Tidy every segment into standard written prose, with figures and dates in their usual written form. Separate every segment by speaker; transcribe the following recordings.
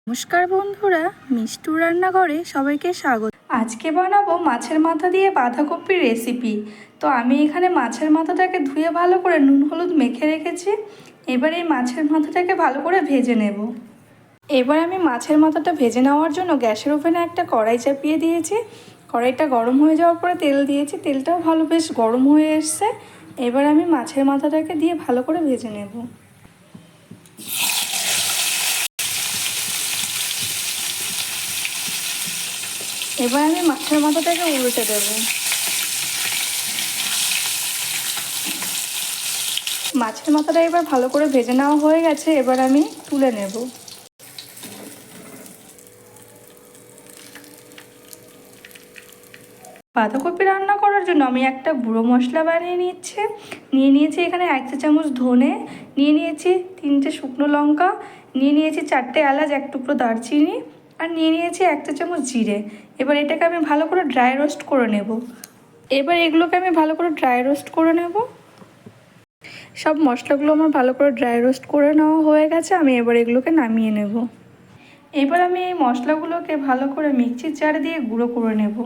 Speaker 1: নমস্কার বন্ধুরা, মিষ্টুর রান্নাঘরে সবাইকে স্বাগত। আজকে বানাবো মাছের মাথা দিয়ে বাঁধাকপির রেসিপি। তো আমি এখানে মাছের মাথাটাকে ধুয়ে ভালো করে নুন হলুদ মেখে রেখেছি। এবার এই মাছের মাথাটাকে ভালো করে ভেজে নেব। এবার আমি মাছের মাথাটা ভেজে নেওয়ার জন্য গ্যাসের ওভেনে একটা কড়াই চাপিয়ে দিয়েছি। কড়াইটা গরম হয়ে যাওয়ার পরে তেল দিয়েছি, তেলটাও ভালো বেশ গরম হয়ে এসছে। এবার আমি মাছের মাথাটাকে দিয়ে ভালো করে ভেজে নেব। এবার আমি মাছের মাথাটাকে উল্টে দেব। মাছের মাথাটা এবার ভালো করে ভেজে নেওয়া হয়ে গেছে, এবার আমি তুলে নেব। বাঁধাকপি রান্না করার জন্য আমি একটা গুঁড়ো মশলা বানিয়ে নিয়েছি এখানে 1 চা চামচ ধনে, নিয়েছি 3টে শুকনো লঙ্কা, নিয়েছি 4টে এলাচ, 1 টুকরো দারচিনি, আর নিয়েছি 1 চা চামচ জিরে। এবার এটাকে আমি ভালো করে ড্রাই রোস্ট করে নেব। এবার এগুলোকে আমি ভালো করে ড্রাই রোস্ট করে নেব। সব মশলাগুলো আমার ভালো করে ড্রাই রোস্ট করে নেওয়া হয়ে গেছে, আমি এবার এগুলোকে নামিয়ে নেব। এবার আমি এই মশলাগুলোকে ভালো করে মিক্সির জারে দিয়ে গুঁড়ো করে নেব।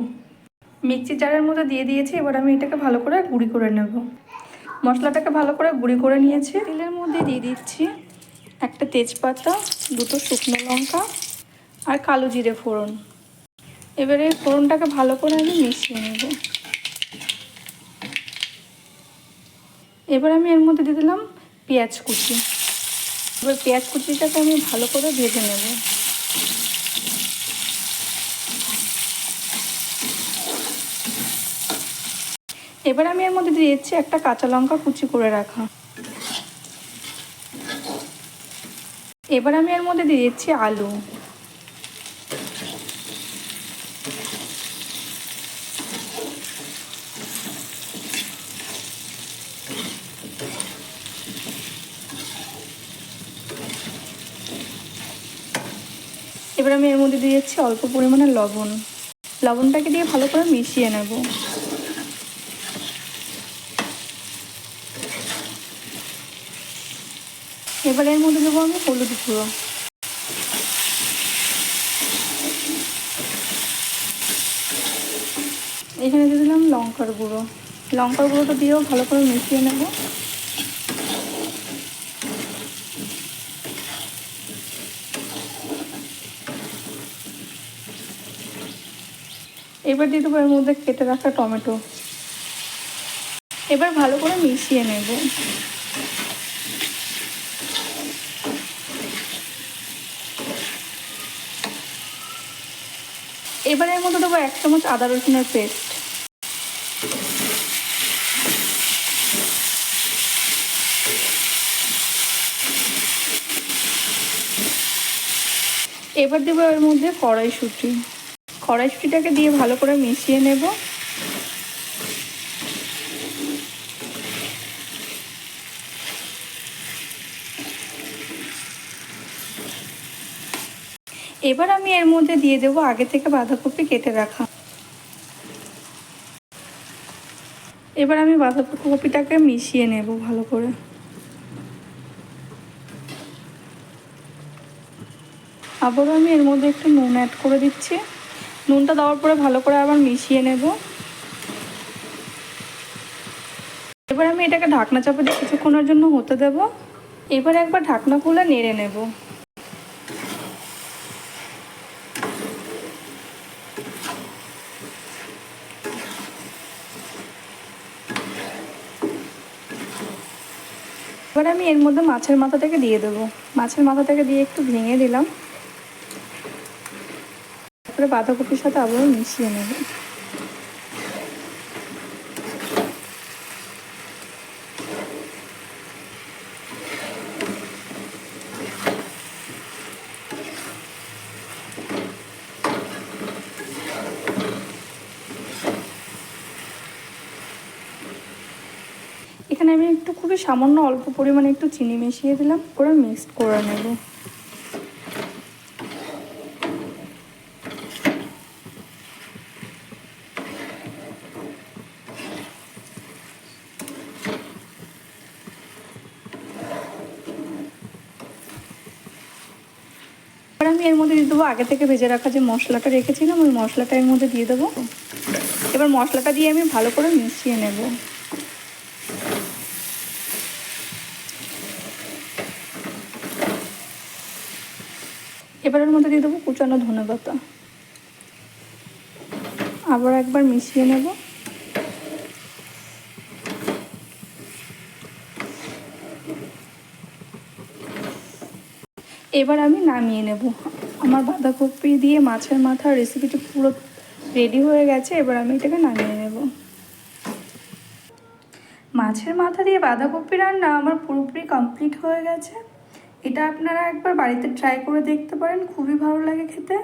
Speaker 1: মিক্সির জারের মধ্যে দিয়ে দিয়েছি, এবার আমি এটাকে ভালো করে গুঁড়ি করে নেব। মশলাটাকে ভালো করে গুঁড়ি করে নিয়েছি। তেলের মধ্যে দিয়ে দিচ্ছি একটা তেজপাতা, 2টো শুকনো লঙ্কা আর কালো জিরে ফোড়ন। এবারে ফোড়নটাকে ভালো করে আমি মিশিয়ে নেব। এবার আমি এর মধ্যে দিয়ে দিলাম পেঁয়াজ কুচি। এবার পেঁয়াজ কুচিটাকে আমি ভালো করে ভেজে নেব। এবার আমি এর মধ্যে দিয়ে দিচ্ছি একটা কাঁচা লঙ্কা কুচি করে রাখা। এবার আমি এর মধ্যে দিয়ে দিচ্ছি আলু। এবার আমি এর মধ্যে দিয়ে দিচ্ছি অল্প পরিমাণে লবণ। লবণটাকে দিয়ে ভালো করে মিশিয়ে নেব। এবার এর মধ্যে দেবো আমি হলুদ গুঁড়ো। এখানে দিয়ে দিলাম লঙ্কার গুঁড়ো। লঙ্কার গুঁড়োটা দিয়েও ভালো করে মিশিয়ে নেব। এবার দিয়ে দেবো এর মধ্যে কেটে রাখা টমেটো। এবার ভালো করে মিশিয়ে নেব। এবার এর মধ্যে দেবো 1 চামচ আদা রসুনের পেস্ট। এবার দেবো এর মধ্যে কড়াইশুঁটি। কড়াইশুঁটিটাকে দিয়ে ভালো করে মিশিয়ে নেব। এবার আমি এর মধ্যে দিয়ে দেবো আগে থেকে বাঁধাকপি কেটে রাখা। এবার আমি বাঁধাকপিটাকে মিশিয়ে নেব ভালো করে। আবারও আমি এর মধ্যে একটু নুন অ্যাড করে দিচ্ছি। নুনটা দেওয়ার পরে ভালো করে আবার মিশিয়ে নেব। এবার আমি এটাকে ঢাকনা চাপা দিয়ে কিছুক্ষণের জন্য হতে দেব। এবার একবার ঢাকনা খুলে নেড়ে নেব। এবার আমি এর মধ্যে মাছের মাথাটাকে দিয়ে দেবো। মাছের মাথাটাকে দিয়ে একটু ভেঙে দিলাম। তারপরে বাঁধাকপির সাথে আবারও মিশিয়ে নেব। এখানে আমি একটু খুবই সামান্য অল্প পরিমাণে একটু চিনি মিশিয়ে দিলাম, করে মিক্স করে নেব। এবার আমি এর মধ্যে দিয়ে দেবো আগে থেকে ভেজে রাখা যে মশলাটা রেখেছিলাম, ওই মশলাটা এর মধ্যে দিয়ে দেবো। এবার মশলাটা দিয়ে আমি ভালো করে মিশিয়ে নেব। এবার এর মধ্যে দিয়ে দেবো কুচানো ধনেপাতা, আবার একবার মিশিয়ে নেব। এবার আমি নামিয়ে নেব। আমার বাঁধাকপি দিয়ে মাছের মাথা রেসিপিটি পুরো রেডি হয়ে গেছে। এবার আমি এটাকে নামিয়ে নেব। মাছের মাথা দিয়ে বাঁধাকপি রান্না আমার পুরোপুরি কমপ্লিট হয়ে গেছে। এটা আপনারা একবার বাড়িতে ট্রাই করে দেখতে পারেন, খুবই ভালো লাগে খেতে।